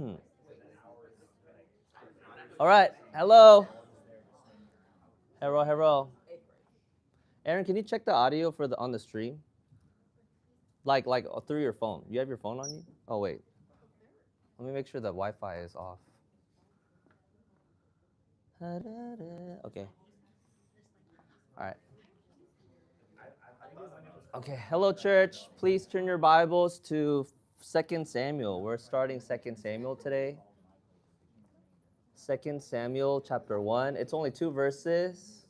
All right. Hello. Hello. Aaron, can you check the audio for the on the stream? Like through your phone. You have your phone on you? Oh wait. Let me make sure the Wi-Fi is off. Okay. All right. Okay. Hello, church. Please turn your Bibles to Second Samuel. We're starting Second Samuel today. Second Samuel chapter 1. It's only 2 verses.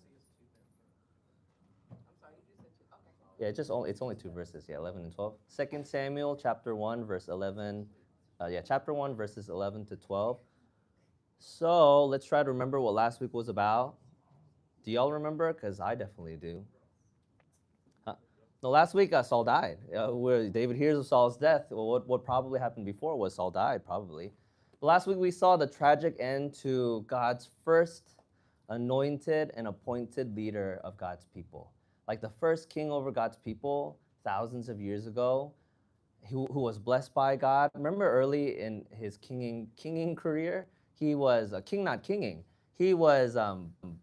Yeah, it's only 2 verses. Yeah, 11 and 12. Second Samuel chapter 1 verse 11. Chapter 1 verses 11 to 12. So let's try to remember what last week was about. Do y'all remember? Because I definitely do. Uh, no, last week Saul died. Where David hears of Saul's death. Well, what probably happened before was Saul died, probably. But last week we saw the tragic end to God's first anointed and appointed leader of God's people. Like the first king over God's people thousands of years ago, who was blessed by God. Remember early in his kinging career, he was a king, not kinging. He was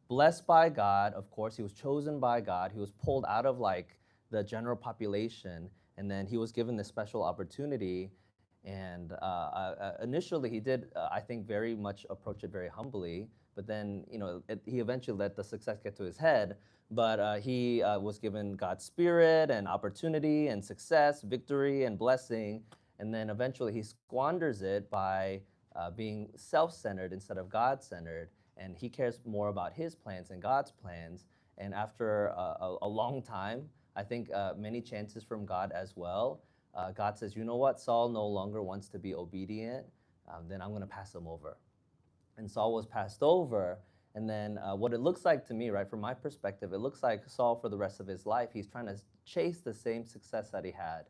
blessed by God, of course. He was chosen by God. He was pulled out of like the general population, and then he was given this special opportunity. And initially, he did, I think, very much approach it very humbly. But then, he eventually let the success get to his head. But he was given God's spirit and opportunity and success, victory and blessing. And then eventually he squanders it by being self centered instead of God centered. And he cares more about his plans than God's plans. And after a long time, I think many chances from God as well, God says, you know what? Saul no longer wants to be obedient. Then I'm going to pass him over. And Saul was passed over. And then what it looks like to me, right, from my perspective, it looks like Saul for the rest of his life, he's trying to chase the same success that he had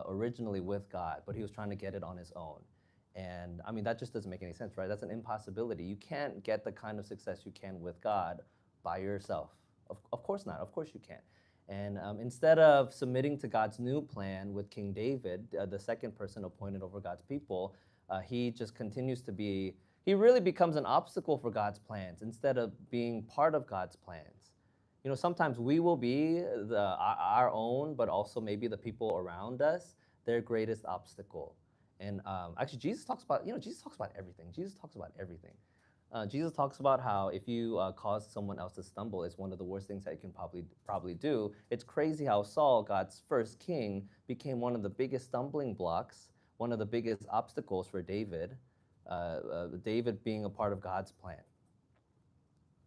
originally with God, but he was trying to get it on his own. And I mean, that just doesn't make any sense, right? That's an impossibility. You can't get the kind of success you can with God by yourself. Of course not. Of course you can't. And instead of submitting to God's new plan with King David, the second person appointed over God's people, he just continues to be, he really becomes an obstacle for God's plans instead of being part of God's plans. Sometimes we will be our own, but also maybe the people around us, their greatest obstacle. And actually, Jesus talks about everything. Jesus talks about everything. Jesus talks about how if you cause someone else to stumble, it's one of the worst things that you can probably do. It's crazy how Saul, God's first king, became one of the biggest stumbling blocks, one of the biggest obstacles for David. David being a part of God's plan.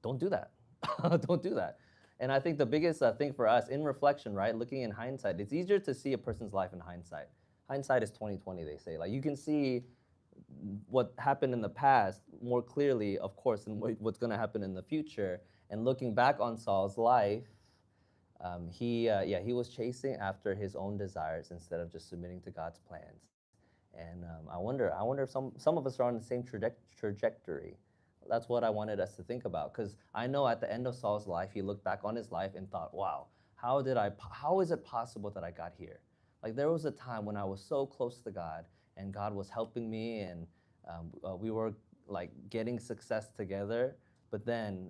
Don't do that. Don't do that. And I think the biggest thing for us in reflection, right, looking in hindsight, it's easier to see a person's life in hindsight. Hindsight is 2020, they say. Like you can see what happened in the past more clearly, of course, than what's going to happen in the future. And looking back on Saul's life, he was chasing after his own desires instead of just submitting to God's plans. And I wonder if some of us are on the same trajectory. That's what I wanted us to think about, because I know at the end of Saul's life, he looked back on his life and thought, "Wow, how is it possible that I got here? Like there was a time when I was so close to God, and God was helping me, and we were like getting success together. But then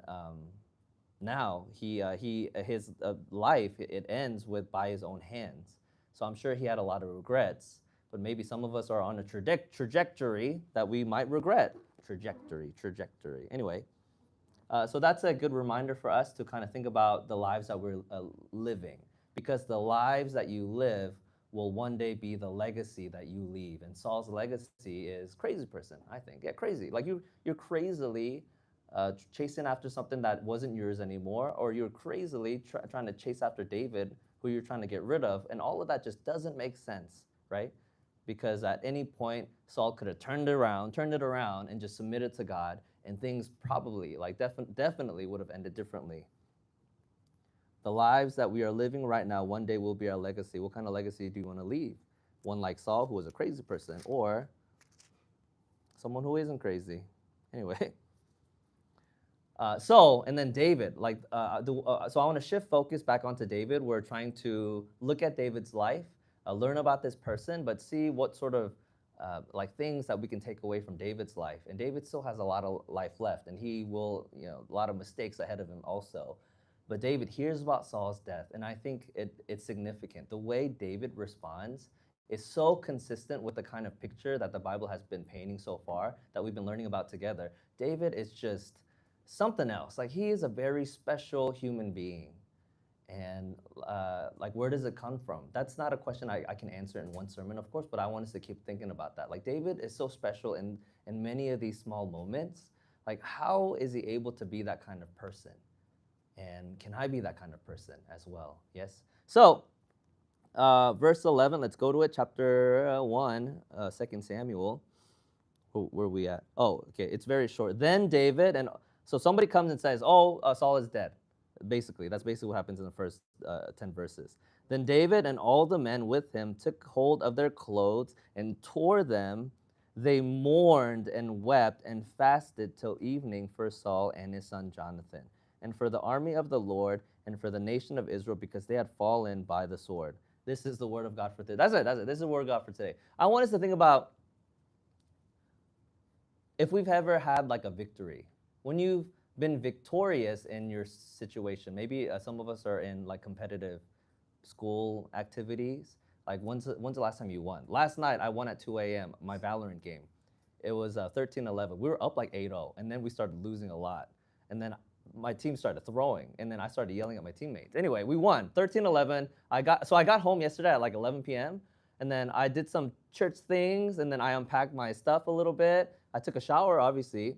now his life it ends with by his own hands. So I'm sure he had a lot of regrets. But maybe some of us are on a trajectory that we might regret. Trajectory. Anyway, so that's a good reminder for us to kind of think about the lives that we're living, because the lives that you live will one day be the legacy that you leave. And Saul's legacy is crazy person, I think. Yeah, crazy. Like you're crazily chasing after something that wasn't yours anymore, or you're crazily trying to chase after David, who you're trying to get rid of, and all of that just doesn't make sense, right? Because at any point Saul could have turned it around, and just submitted to God, and things probably, like definitely, would have ended differently. The lives that we are living right now one day will be our legacy. What kind of legacy do you want to leave? One like Saul, who was a crazy person, or someone who isn't crazy? Anyway. And then David, so I want to shift focus back onto David. We're trying to look at David's life, learn about this person, but see what sort of like things that we can take away from David's life. And David still has a lot of life left, and he will, a lot of mistakes ahead of him also. But David hears about Saul's death, and I think it's significant. The way David responds is so consistent with the kind of picture that the Bible has been painting so far that we've been learning about together. David is just something else. Like, he is a very special human being. And like, where does it come from? That's not a question I can answer in one sermon, of course, but I want us to keep thinking about that. Like, David is so special in many of these small moments. Like, how is he able to be that kind of person? And can I be that kind of person as well? Yes? So, verse 11, let's go to it. Chapter 1, 2 Samuel. Where are we at? Oh, okay, it's very short. Then David, and so somebody comes and says, oh, Saul is dead. Basically, that's basically what happens in the first 10 verses. Then David and all the men with him took hold of their clothes and tore them. They mourned and wept and fasted till evening for Saul and his son Jonathan, and for the army of the Lord, and for the nation of Israel, because they had fallen by the sword. This is the word of God for today. That's it. This is the word of God for today. I want us to think about if we've ever had like a victory. When you've been victorious in your situation, maybe some of us are in like competitive school activities. Like, when's the last time you won? Last night, I won at 2 a.m., my Valorant game. It was 13-11. We were up like 8-0, and then we started losing a lot. And then my team started throwing, and then I started yelling at my teammates. Anyway, we won 13-11. I got home yesterday at like 11 p.m., and then I did some church things, and then I unpacked my stuff a little bit. I took a shower, obviously,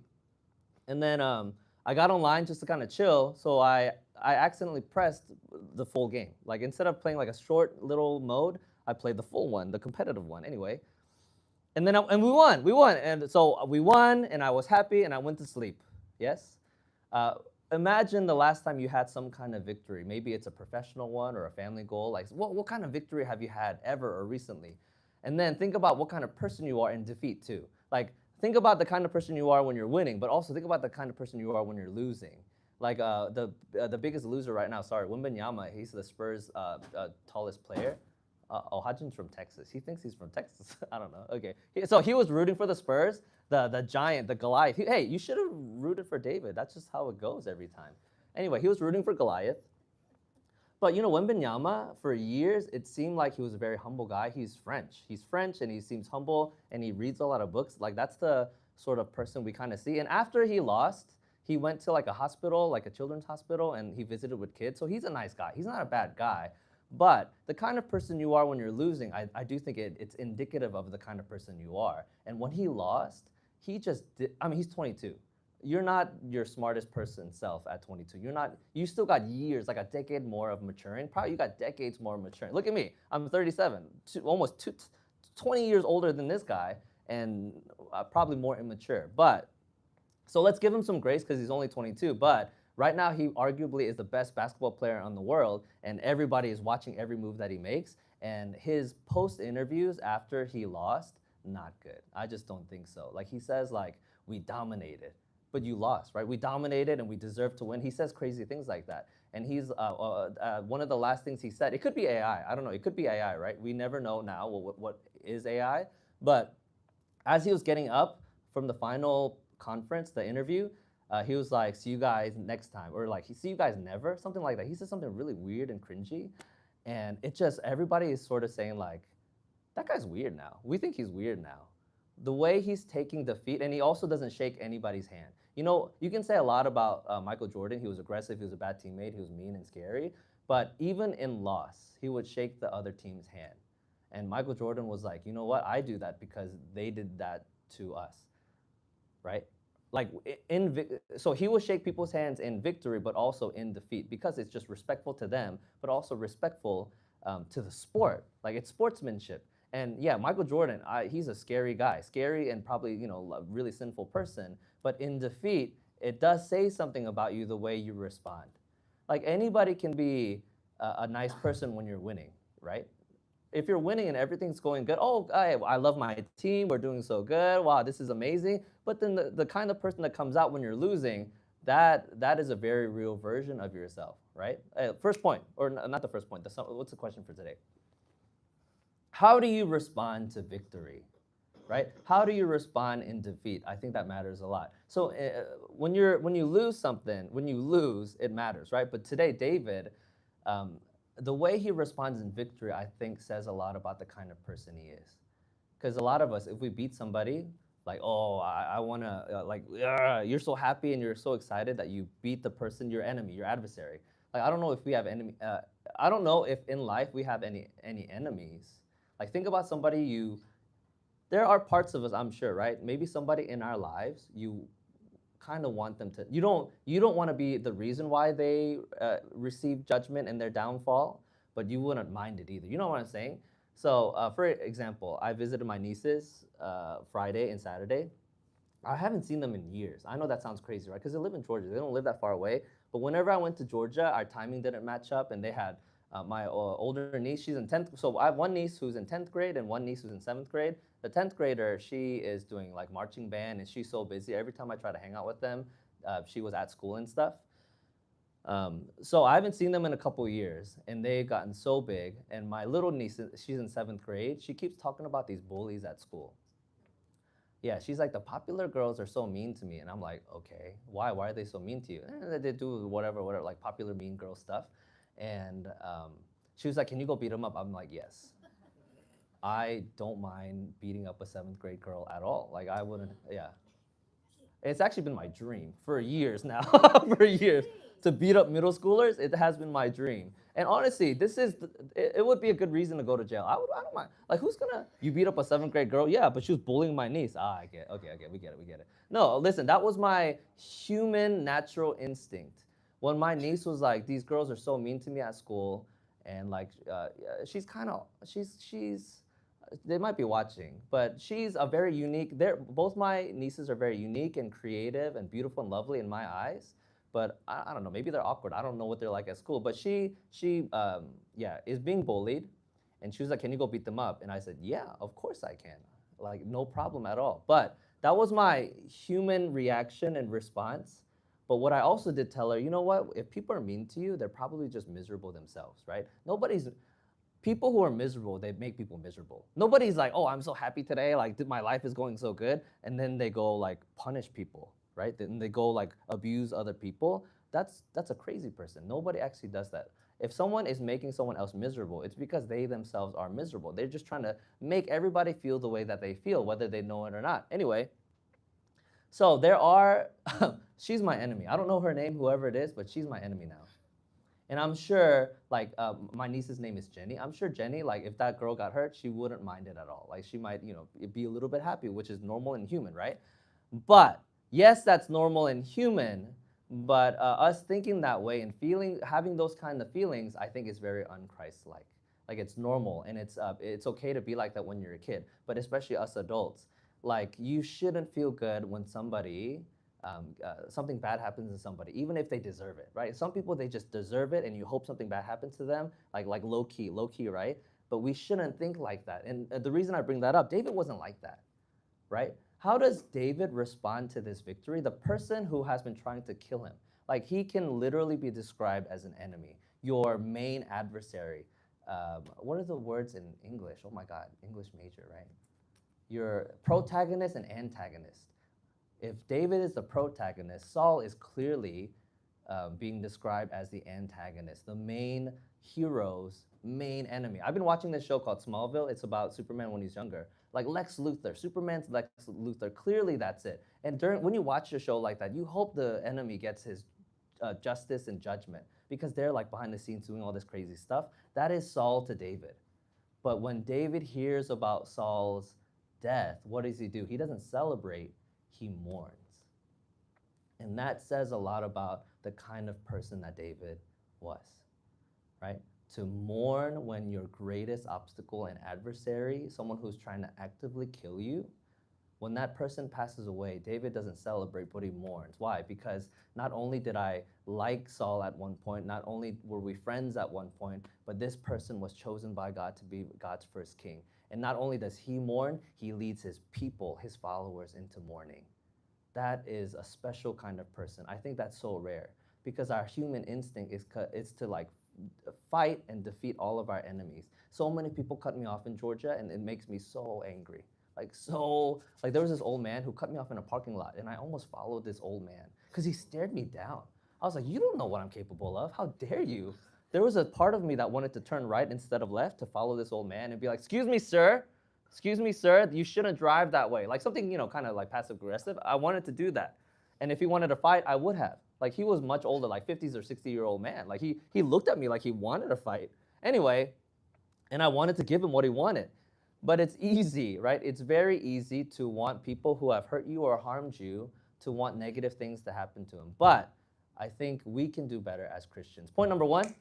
and then I got online just to kind of chill. So I accidentally pressed the full game. Like, instead of playing like a short little mode, I played the full one, the competitive one. Anyway, and then and we won, and so we won, and I was happy, and I went to sleep. Yes. Imagine the last time you had some kind of victory. Maybe it's a professional one or a family goal. Like, what kind of victory have you had ever or recently? And then think about what kind of person you are in defeat too. Like, think about the kind of person you are when you're winning, but also think about the kind of person you are when you're losing. Like, the biggest loser right now, sorry, Wembanyama, he's the Spurs' tallest player. Hajin's from Texas. He thinks he's from Texas. I don't know. Okay. So he was rooting for the Spurs, the giant, the Goliath. Hey, you should have rooted for David. That's just how it goes every time. Anyway, he was rooting for Goliath. But Wembanyama, for years, it seemed like he was a very humble guy. He's French, and he seems humble, and he reads a lot of books. Like, that's the sort of person we kind of see. And after he lost, he went to like a hospital, like a children's hospital, and he visited with kids. So he's a nice guy. He's not a bad guy. But the kind of person you are when you're losing, I do think it's indicative of the kind of person you are. And when he lost, he just did, he's 22. You're not your smartest person self at 22. You still got years, like a decade more of maturing. Probably you got decades more maturing. Look at me, I'm 37, almost 20 years older than this guy, and probably more immature. But, so let's give him some grace because he's only 22, but right now, he arguably is the best basketball player in the world, and everybody is watching every move that he makes. And his post-interviews after he lost, not good. I just don't think so. Like, he says, like, we dominated, but you lost, right? We dominated and we deserve to win. He says crazy things like that. And he's one of the last things he said, it could be AI. I don't know. It could be AI, right? We never know now what is AI. But as he was getting up from the final conference, the interview, he was like, see you guys next time, or like, see you guys never, something like that. He said something really weird and cringy, and it just, everybody is sort of saying like, that guy's weird now. We think he's weird now. The way he's taking defeat, and he also doesn't shake anybody's hand. You can say a lot about Michael Jordan. He was aggressive, he was a bad teammate, he was mean and scary, but even in loss, he would shake the other team's hand. And Michael Jordan was like, you know what, I do that because they did that to us, right? Like, so he will shake people's hands in victory, but also in defeat, because it's just respectful to them, but also respectful to the sport. Like, it's sportsmanship. And yeah, Michael Jordan, he's a scary guy, scary and probably a really sinful person. But in defeat, it does say something about you the way you respond. Like, anybody can be a nice person when you're winning, right? If you're winning and everything's going good, oh, I love my team, we're doing so good, wow, this is amazing. But then the kind of person that comes out when you're losing, that is a very real version of yourself, right? First point, or not the first point, what's the question for today? How do you respond to victory? right? How do you respond in defeat? I think that matters a lot. So when you lose something, when you lose, it matters, right? But today, David, um, the way he responds in victory, I think, says a lot about the kind of person he is. Because a lot of us, if we beat somebody, like, oh, I want to, like, "Yeah," you're so happy and you're so excited that you beat the person, your enemy, your adversary. Like, I don't know if we have enemy. I don't know if in life we have any enemies. Like, think about somebody you. There are parts of us, I'm sure, right? Maybe somebody in our lives, you kind of want them to. You don't want to be the reason why they receive judgment and their downfall, but you wouldn't mind it either. You know what I'm saying? So, for example, I visited my nieces Friday and Saturday. I haven't seen them in years. I know that sounds crazy, right? Because they live in Georgia. They don't live that far away. But whenever I went to Georgia, our timing didn't match up, and they had my older niece. She's in 10th. So I have one niece who's in 10th grade and one niece who's in 7th grade. The 10th grader, she is doing like marching band, and she's so busy. Every time I try to hang out with them, she was at school and stuff. So I haven't seen them in a couple years, and they've gotten so big. And my little niece, she's in 7th grade. She keeps talking about these bullies at school. Yeah, she's like, the popular girls are so mean to me. And I'm like, okay, why? Why are they so mean to you? They do whatever, like popular mean girl stuff. And she was like, can you go beat them up? I'm like, yes. I don't mind beating up a 7th grade girl at all. Like, I wouldn't, yeah. It's actually been my dream for years now, for years. To beat up middle schoolers, it has been my dream. And honestly, it would be a good reason to go to jail. I don't mind. Like, who's gonna, you beat up a 7th grade girl? Yeah, but she was bullying my niece. Ah, I get, okay, we get it. No, listen, that was my human natural instinct. When my niece was like, these girls are so mean to me at school, and like, she's kind of, she's they might be watching, but she's a very unique. They're both my nieces are very unique and creative and beautiful and lovely in my eyes. But I don't know, maybe they're awkward. I don't know what they're like at school. But she yeah, is being bullied, and she was like, "Can you go beat them up?" And I said, "Yeah, of course I can. Like, no problem at all." But that was my human reaction and response. But what I also did tell her, you know what? If people are mean to you, they're probably just miserable themselves, right? Nobody's People who are miserable, they make people miserable. Nobody's like, oh, I'm so happy today, like my life is going so good, and then they go like punish people, right? Then they go like abuse other people. That's a crazy person. Nobody actually does that. If someone is making someone else miserable, it's because they themselves are miserable. They're just trying to make everybody feel the way that they feel, whether they know it or not. Anyway, so there are, she's my enemy. I don't know her name, whoever it is, but she's my enemy now. And I'm sure, like, my niece's name is Jenny. I'm sure Jenny, like, if that girl got hurt, she wouldn't mind it at all. Like, she might, be a little bit happy, which is normal and human, right? But yes, that's normal and human. But us thinking that way and having those kind of feelings, I think is very unChrist-like. Like, it's normal and it's okay to be like that when you're a kid. But especially us adults, like, you shouldn't feel good when something bad happens to somebody, even if they deserve it, right? Some people, they just deserve it, and you hope something bad happens to them, like low key, right? But we shouldn't think like that. And the reason I bring that up, David wasn't like that, right? How does David respond to this victory? The person who has been trying to kill him, like, he can literally be described as an enemy, your main adversary. What are the words in English? Oh my God, English major, right? Your protagonist and antagonist. If David is the protagonist, Saul is clearly being described as the antagonist, the main hero's main enemy. I've been watching this show called Smallville. It's about Superman when he's younger. Like Lex Luthor, Superman's Lex Luthor. Clearly, that's it. And when you watch a show like that, you hope the enemy gets his justice and judgment because they're like behind the scenes doing all this crazy stuff. That is Saul to David. But when David hears about Saul's death, what does he do? He doesn't celebrate, he mourns. And that says a lot about the kind of person that David was, right? To mourn when your greatest obstacle and adversary, someone who's trying to actively kill you, when that person passes away, David doesn't celebrate, but he mourns. Why? Because not only did I like Saul at one point, not only were we friends at one point, but this person was chosen by God to be God's first king. And not only does he mourn, he leads his people, his followers, into mourning. That is a special kind of person. I think that's so rare because our human instinct is to like fight and defeat all of our enemies. So many people cut me off in Georgia, and it makes me so angry. Like there was this old man who cut me off in a parking lot, and I almost followed this old man because he stared me down. I was like, you don't know what I'm capable of. How dare you? There was a part of me that wanted to turn right instead of left to follow this old man and be like, excuse me, sir, you shouldn't drive that way. Like something, kind of like passive aggressive. I wanted to do that. And if he wanted to fight, I would have. Like he was much older, like 50s or 60-year-old man. Like he looked at me like he wanted to fight. Anyway, and I wanted to give him what he wanted. But it's easy, right? It's very easy to want people who have hurt you or harmed you to want negative things to happen to them. But I think we can do better as Christians. Point number one.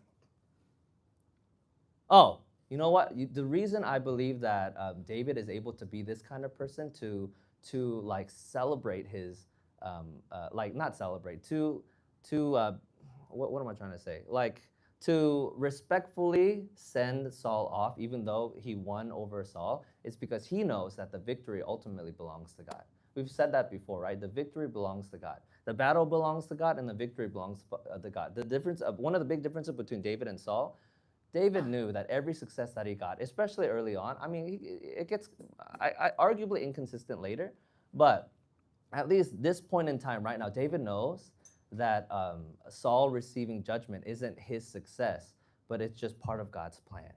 Oh, you know what? The reason I believe that David is able to be this kind of person to like celebrate his like not celebrate to what am I trying to say? Like to respectfully send Saul off, even though he won over Saul, is because he knows that the victory ultimately belongs to God. We've said that before, right? The victory belongs to God. The battle belongs to God, and the victory belongs to God. The difference of one of the big differences between David and Saul, David knew that every success that he got, especially early on, I mean, it gets arguably inconsistent later, but at least this point in time right now, David knows that Saul receiving judgment isn't his success, but it's just part of God's plan.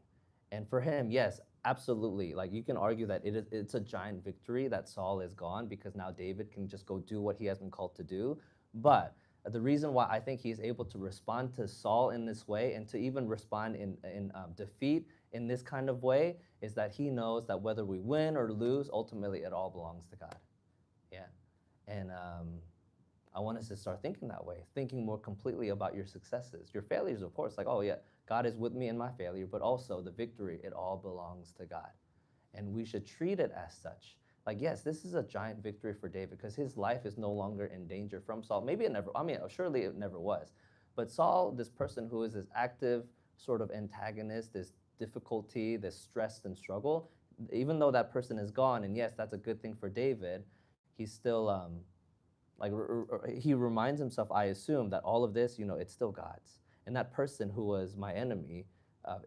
And for him, yes, absolutely. Like you can argue that it's a giant victory that Saul is gone because now David can just go do what he has been called to do. But the reason why I think he's able to respond to Saul in this way and to even respond in defeat in this kind of way is that he knows that whether we win or lose, ultimately it all belongs to God. Yeah. And I want us to start thinking that way, thinking more completely about your successes. Your failures, of course, like, oh yeah, God is with me in my failure, but also the victory, it all belongs to God. And we should treat it as such. Like, yes, this is a giant victory for David because his life is no longer in danger from Saul. Maybe it never, I mean, surely it never was. But Saul, this person who is this active sort of antagonist, this difficulty, this stress and struggle, even though that person is gone, and yes, that's a good thing for David, he's still, he reminds himself, I assume, that all of this, it's still God's. And that person who was my enemy,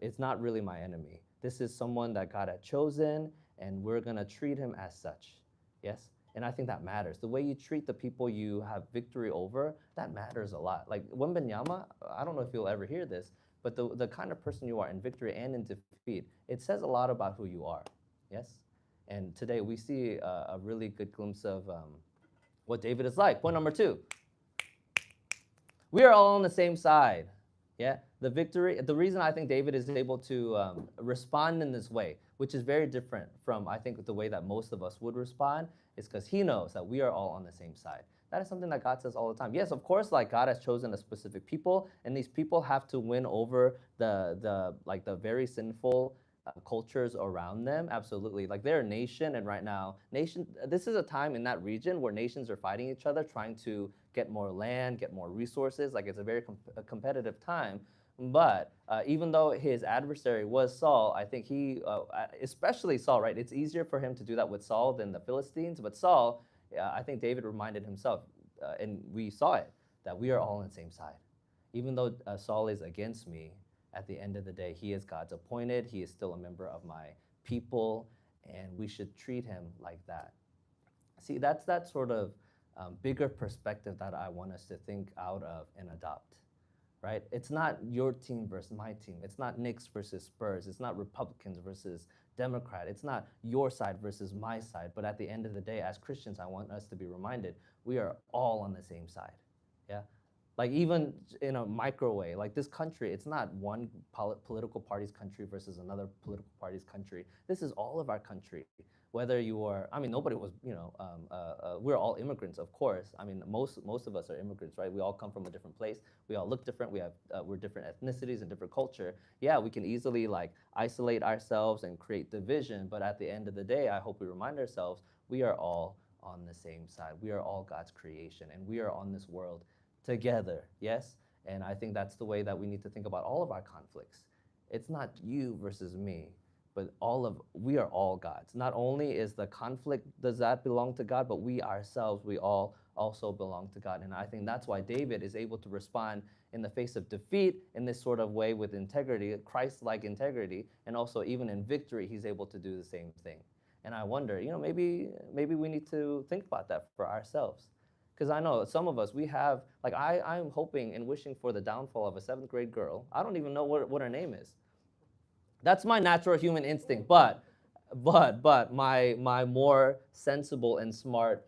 it's not really my enemy. This is someone that God had chosen, and we're going to treat him as such. Yes? And I think that matters. The way you treat the people you have victory over, that matters a lot. Like Wembenyama, I don't know if you'll ever hear this, but the kind of person you are in victory and in defeat, it says a lot about who you are. Yes? And today we see a really good glimpse of what David is like. Point number two. We are all on the same side. Yeah, the reason I think David is able to respond in this way, which is very different from, I think, the way that most of us would respond, is because he knows that we are all on the same side. That is something that God says all the time. Yes, of course, like God has chosen a specific people, and these people have to win over the very sinful cultures around them. Absolutely, like they're a nation, and right now, this is a time in that region where nations are fighting each other, trying to get more land, get more resources. Like it's a very competitive time. But even though his adversary was Saul, I think especially Saul, right? It's easier for him to do that with Saul than the Philistines. But Saul, I think David reminded himself, and we saw it, that we are all on the same side. Even though Saul is against me, at the end of the day, he is God's appointed. He is still a member of my people, and we should treat him like that. See, that's that sort of bigger perspective that I want us to think out of and adopt, right? It's not your team versus my team. It's not Knicks versus Spurs. It's not Republicans versus Democrat. It's not your side versus my side. But at the end of the day, as Christians, I want us to be reminded we are all on the same side, yeah? Like even in a micro way, like this country, it's not one political party's country versus another political party's country. This is all of our country. Whether you are, I mean, nobody was, we're all immigrants, of course. I mean, most of us are immigrants, right? We all come from a different place. We all look different. We're different ethnicities and different culture. Yeah, we can easily like isolate ourselves and create division. But at the end of the day, I hope we remind ourselves we are all on the same side. We are all God's creation, and we are on this world together, yes? And I think that's the way that we need to think about all of our conflicts. It's not you versus me, but we are all God's. Not only is the conflict, does that belong to God, but we ourselves, we all also belong to God. And I think that's why David is able to respond in the face of defeat in this sort of way with integrity, Christ-like integrity, and also even in victory, he's able to do the same thing. And I wonder, maybe we need to think about that for ourselves. Because I know some of us, we have, like, I'm hoping and wishing for the downfall of a seventh grade girl. I don't even know what her name is. That's my natural human instinct. But my more sensible and smart,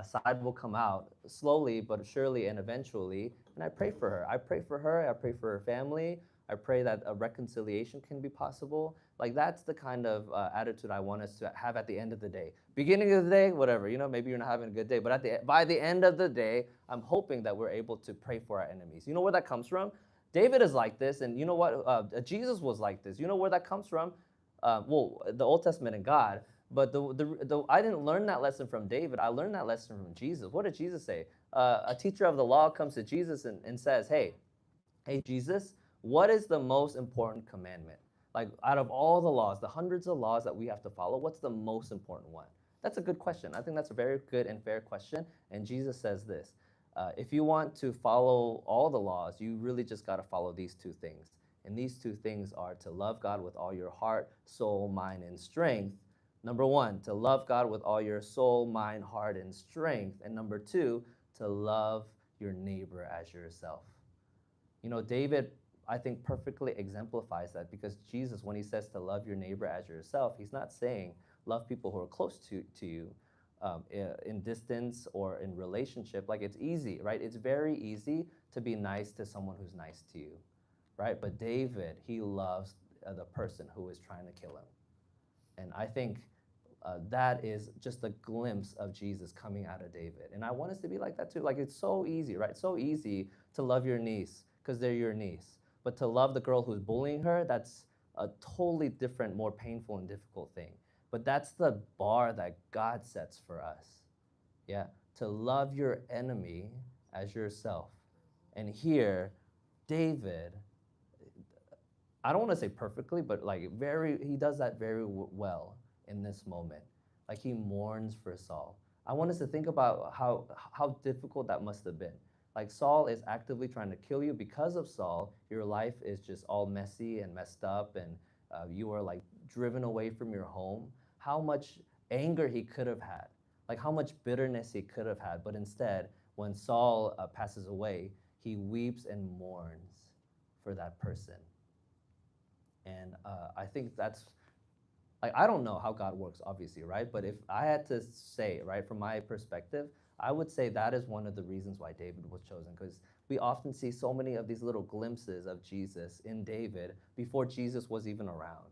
side will come out slowly but surely and eventually. And I pray for her. I pray for her. I pray for her family. I pray that a reconciliation can be possible. Like, that's the kind of attitude I want us to have at the end of the day. Beginning of the day, whatever, maybe you're not having a good day, but by the end of the day, I'm hoping that we're able to pray for our enemies. You know where that comes from? David is like this, and you know what? Jesus was like this. You know where that comes from? Well, the Old Testament and God. But I didn't learn that lesson from David. I learned that lesson from Jesus. What did Jesus say? A teacher of the law comes to Jesus and says, hey, Jesus, what is the most important commandment? Like, out of all the laws, the hundreds of laws that we have to follow, what's the most important one? That's a good question. I think that's a very good and fair question. And Jesus says this: if you want to follow all the laws, you really just got to follow these two things. And these two things are to love God with all your heart, soul, mind, and strength. Number one, to love God with all your soul, mind, heart, and strength. And number two, to love your neighbor as yourself. David, I think, perfectly exemplifies that, because Jesus, when he says to love your neighbor as yourself, he's not saying love people who are close to you, in distance or in relationship. Like, it's easy, right? It's very easy to be nice to someone who's nice to you, right? But David, he loves the person who is trying to kill him. And I think that is just a glimpse of Jesus coming out of David. And I want us to be like that too. Like, it's so easy, right? So easy to love your niece because they're your niece. But to love the girl who's bullying her, that's a totally different, more painful and difficult thing. But that's the bar that God sets for us. Yeah? To love your enemy as yourself. And here, David, I don't want to say perfectly, but like, he does that very well in this moment. Like, he mourns for Saul. I want us to think about how difficult that must have been. Like, Saul is actively trying to kill you. Because of Saul, your life is just all messy and messed up, and you are like driven away from your home. How much anger he could have had, like how much bitterness he could have had. But instead, when Saul passes away, he weeps and mourns for that person. And I think that's, like, I don't know how God works, obviously, right? But if I had to say, right, from my perspective, I would say that is one of the reasons why David was chosen, because we often see so many of these little glimpses of Jesus in David before Jesus was even around.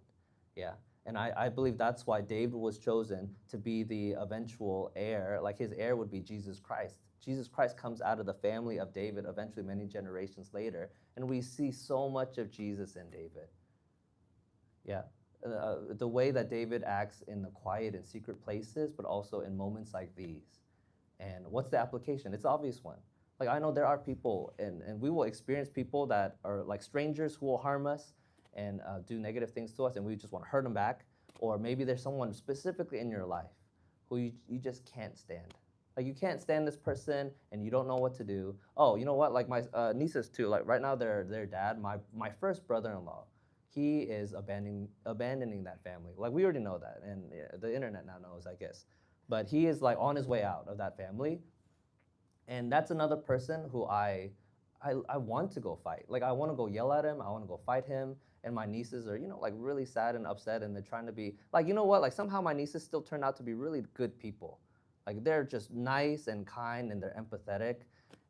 Yeah. And I believe that's why David was chosen to be the eventual heir. Like, his heir would be Jesus Christ. Jesus Christ comes out of the family of David eventually, many generations later. And we see so much of Jesus in David. Yeah. The way that David acts in the quiet and secret places, but also in moments like these. And what's the application? It's an obvious one. Like, I know there are people, and we will experience people that are like strangers who will harm us and do negative things to us, and we just want to hurt them back. Or maybe there's someone specifically in your life who you just can't stand. Like, you can't stand this person, and you don't know what to do. Oh, you know what? Like, my nieces too. Like, right now, their dad, my first brother-in-law, he is abandoning that family. Like, we already know that, and yeah, the internet now knows, I guess. But he is like on his way out of that family, and that's another person who I want to go fight. Like, I want to go yell at him. I want to go fight him. And my nieces are, like, really sad and upset, and they're trying to be like, you know what? Like, somehow my nieces still turn out to be really good people. Like, they're just nice and kind, and they're empathetic.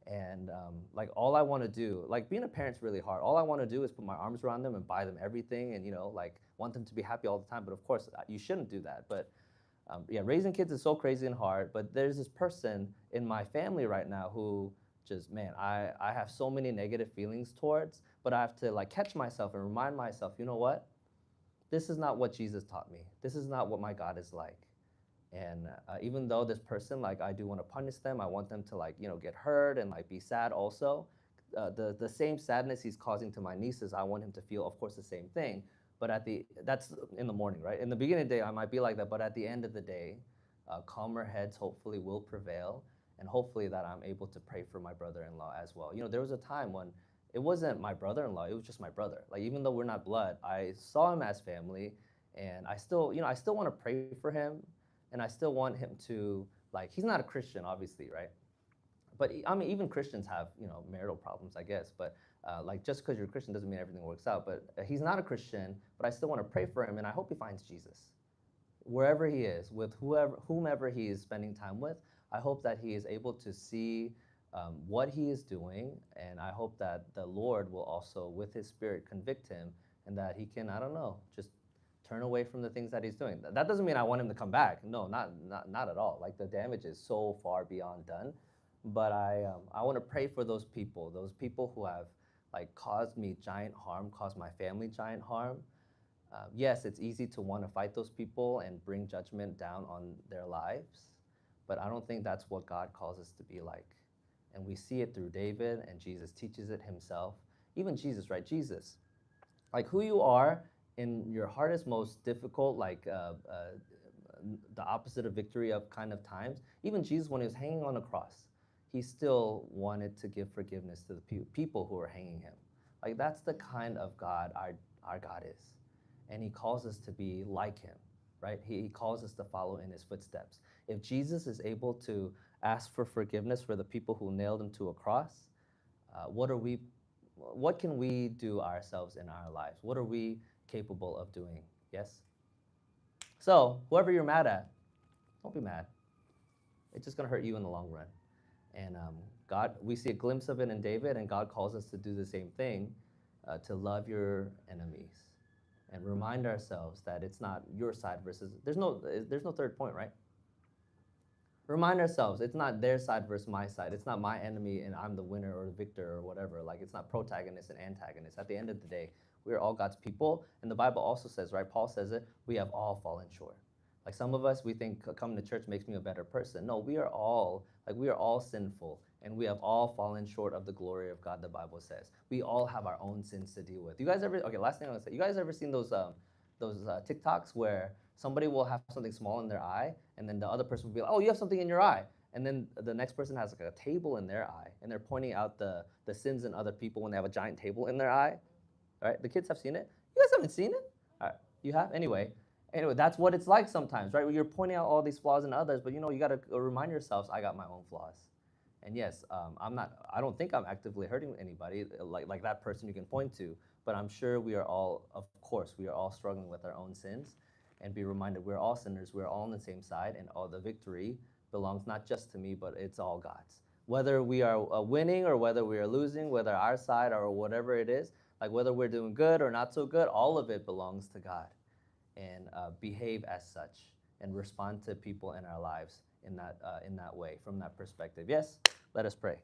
And like, all I want to do, like, being a parent's really hard. All I want to do is put my arms around them and buy them everything, and like, want them to be happy all the time. But of course, you shouldn't do that. But yeah, raising kids is so crazy and hard. But there's this person in my family right now who just, man, I have so many negative feelings towards, but I have to like catch myself and remind myself, you know what? This is not what Jesus taught me. This is not what my God is like. And even though this person, like, I do want to punish them, I want them to, like, get hurt and like be sad also. The same sadness he's causing to my nieces, I want him to feel, of course, the same thing. But that's in the morning, right? In the beginning of the day, I might be like that, but at the end of the day, calmer heads hopefully will prevail, and hopefully that I'm able to pray for my brother-in-law as well. There was a time when it wasn't my brother-in-law; it was just my brother. Like, even though we're not blood, I saw him as family, And I still, I still want to pray for him, and I still want him to, like, he's not a Christian, obviously, right? But I mean, even Christians have, marital problems, I guess. But like, just because you're a Christian doesn't mean everything works out. But he's not a Christian, but I still want to pray for him, and I hope he finds Jesus wherever he is, with whomever he is spending time with. I hope that he is able to see what he is doing, and I hope that the Lord will also, with his Spirit, convict him, and that he can, I don't know, just turn away from the things that he's doing. That doesn't mean I want him to come back. No, not at all. Like, the damage is so far beyond done. But I want to pray for those people who have, like, caused me giant harm, caused my family giant harm. Yes, it's easy to want to fight those people and bring judgment down on their lives, but I don't think that's what God calls us to be like. And we see it through David, and Jesus teaches it himself. Even Jesus, right? Jesus, like, who you are in your hardest, most difficult, like, the opposite of victory of kind of times. Even Jesus, when he was hanging on the cross, he still wanted to give forgiveness to the people who were hanging him. Like, that's the kind of God our God is. And he calls us to be like him, right? He calls us to follow in his footsteps. If Jesus is able to ask for forgiveness for the people who nailed him to a cross, what can we do ourselves in our lives? What are we capable of doing? Yes? So, whoever you're mad at, don't be mad. It's just going to hurt you in the long run. And God, we see a glimpse of it in David, and God calls us to do the same thing, to love your enemies, and remind ourselves that it's not your side versus, there's no third point, right? Remind ourselves it's not their side versus my side. It's not my enemy and I'm the winner or the victor or whatever. Like, it's not protagonist and antagonist. At the end of the day, we are all God's people. And the Bible also says, right? Paul says it, we have all fallen short. Like, some of us, we think coming to church makes me a better person. No, we are all sinful, and we have all fallen short of the glory of God, the Bible says. We all have our own sins to deal with. You guys ever, okay, last thing I'm gonna say, you guys ever seen those TikToks where somebody will have something small in their eye, and then the other person will be like, oh, you have something in your eye. And then the next person has, like, a table in their eye, and they're pointing out the sins in other people when they have a giant table in their eye. All right, the kids have seen it. You guys haven't seen it? All right, you have? Anyway, that's what it's like sometimes, right? Where you're pointing out all these flaws in others, but you got to remind yourselves, I got my own flaws. And yes, I don't think I'm actively hurting anybody, like that person you can point to, but I'm sure we are all, of course, we are all struggling with our own sins, and be reminded we're all sinners, we're all on the same side, and all the victory belongs not just to me, but it's all God's. Whether we are winning or whether we are losing, whether our side or whatever it is, like whether we're doing good or not so good, all of it belongs to God. And behave as such and respond to people in our lives in that way, from that perspective. Yes, let us pray.